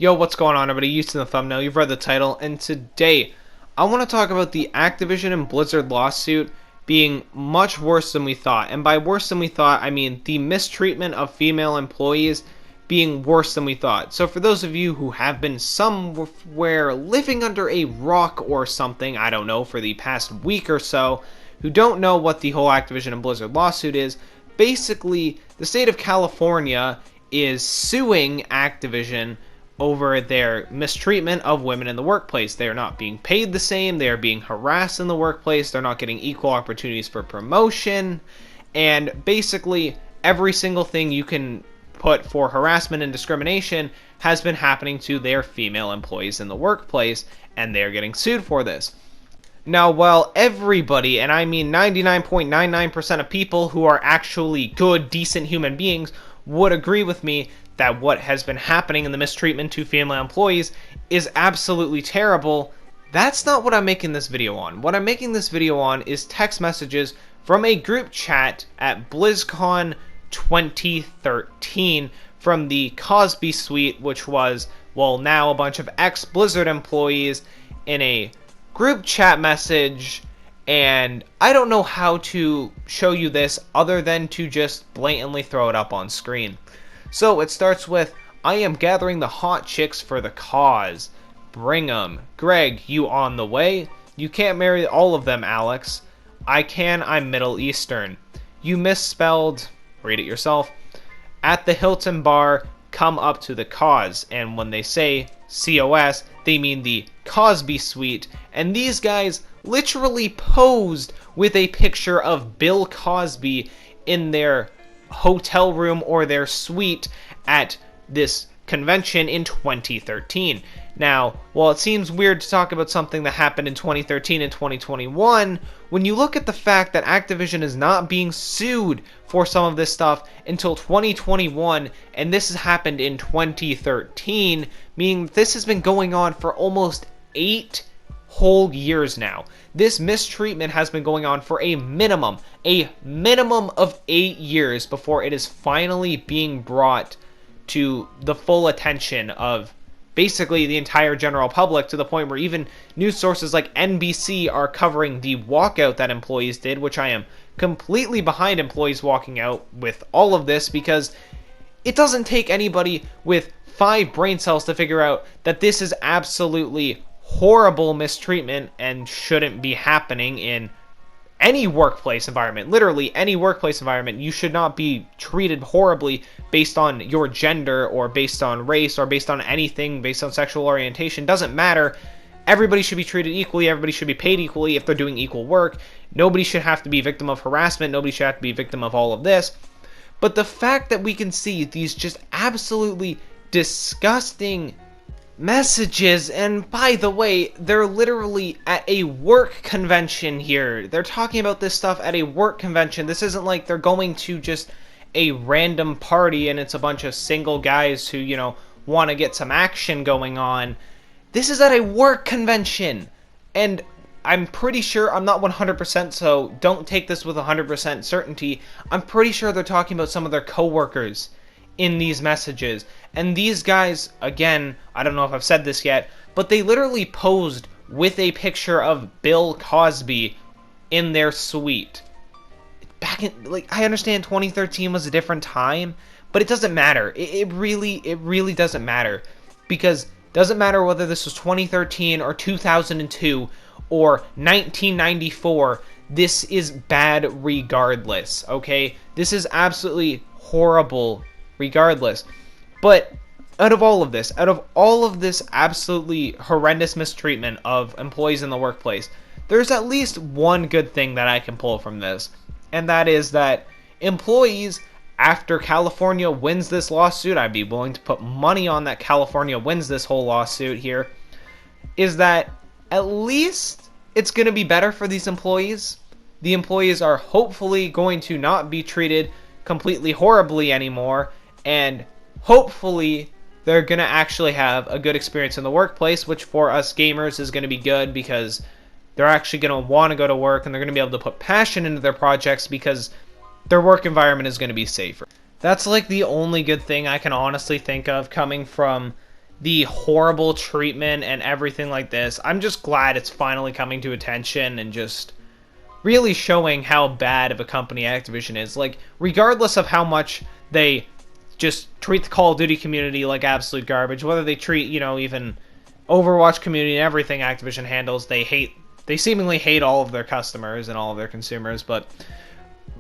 Yo, what's going on, everybody? You've seen the thumbnail, you've read the title, and today I want to talk about the Activision and Blizzard lawsuit being much worse than we thought. And by worse than we thought, I mean the mistreatment of female employees being worse than we thought. So for those of you who have been somewhere living under a rock or something, I don't know, for the past week or so, who don't know what the whole Activision and Blizzard lawsuit is, basically the state of California is suing Activision over their mistreatment of women in the workplace. They are not being paid the same, they are being harassed in the workplace, they're not getting equal opportunities for promotion, and basically every single thing you can put for harassment and discrimination has been happening to their female employees in the workplace, and they're getting sued for this. Now, while everybody, and I mean 99.99% of people who are actually good, decent human beings, would agree with me that what has been happening in the mistreatment to female employees is absolutely terrible, that's not what I'm making this video on. What I'm making this video on is text messages from a group chat at BlizzCon 2013 from the Cosby Suite, which was, well, now a bunch of ex-Blizzard employees in a group chat message, and I don't know how to show you this other than to just blatantly throw it up on screen. So it starts with, I am gathering the hot chicks for the cause. Bring 'em. Greg, you on the way? You can't marry all of them, Alex. I can, I'm Middle Eastern. You misspelled, read it yourself. At the Hilton Bar, come up to the cause. And when they say COS, they mean the Cosby Suite. And these guys literally posed with a picture of Bill Cosby in their hotel room or their suite at this convention in 2013. Now, while it seems weird to talk about something that happened in 2013 and 2021, when you look at the fact that Activision is not being sued for some of this stuff until 2021, and this has happened in 2013, meaning this has been going on for almost 8 whole years now. This mistreatment has been going on for a minimum of 8 years before it is finally being brought to the full attention of basically the entire general public, to the point where even news sources like NBC are covering the walkout that employees did, which I am completely behind employees walking out with all of this, because it doesn't take anybody with 5 brain cells to figure out that this is absolutely horrible mistreatment and shouldn't be happening in any workplace environment. Literally any workplace environment. You should not be treated horribly based on your gender or based on race or based on anything, based on sexual orientation. Doesn't matter. Everybody should be treated equally. Everybody should be paid equally if they're doing equal work. Nobody should have to be a victim of harassment. Nobody should have to be a victim of all of this. But the fact that we can see these just absolutely disgusting messages, and by the way, they're literally at a work convention here. They're talking about this stuff at a work convention. This isn't like they're going to just a random party and it's a bunch of single guys who, you know, want to get some action going on. This is at a work convention. And I'm pretty sure, I'm not 100%, so don't take this with 100% certainty. I'm pretty sure they're talking about some of their coworkers in these messages. And these guys, again, I don't know if I've said this yet, but they literally posed with a picture of Bill Cosby in their suite. Back in, like, I understand 2013 was a different time, but it doesn't matter. It really doesn't matter. Because it doesn't matter whether this was 2013 or 2002 or 1994, this is bad regardless, okay? This is absolutely horrible regardless. But out of all of this absolutely horrendous mistreatment of employees in the workplace, there's at least one good thing that I can pull from this, and that is that employees, after California wins this lawsuit, I'd be willing to put money on that California wins this whole lawsuit here, is that at least it's going to be better for these employees. The employees are hopefully going to not be treated completely horribly anymore, and hopefully they're going to actually have a good experience in the workplace, which for us gamers is going to be good, because they're actually going to want to go to work and they're going to be able to put passion into their projects because their work environment is going to be safer. That's like the only good thing I can honestly think of coming from the horrible treatment and everything like this. I'm just glad it's finally coming to attention and just really showing how bad of a company Activision is. Like, regardless of how much they just treat the Call of Duty community like absolute garbage, whether they treat, you know, even Overwatch community and everything Activision handles, they seemingly hate all of their customers and all of their consumers. But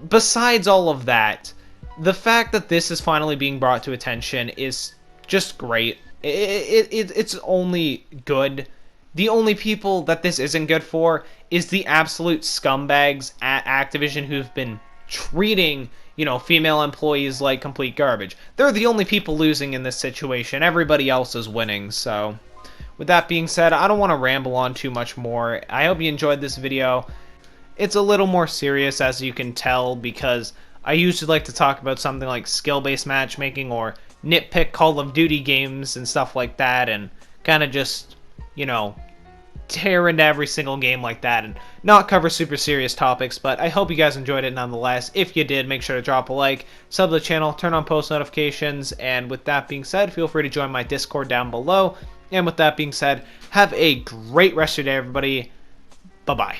besides all of that, the fact that this is finally being brought to attention is just great. It's only good. The only people that this isn't good for is the absolute scumbags at Activision who've been treating, you know, female employees like complete garbage. They're the only people losing in this situation. Everybody else is winning. So with that being said, I don't want to ramble on too much more. I hope you enjoyed this video. It's a little more serious, as you can tell, because I usually like to talk about something like skill-based matchmaking or nitpick Call of Duty games and stuff like that, and kind of just, you know, tear into every single game like that and not cover super serious topics. But I hope you guys enjoyed it nonetheless. If you did, make sure to drop a like, sub to the channel, turn on post notifications, and with that being said, feel free to join my Discord down below. And with that being said, have a great rest of your day, everybody. Bye-bye.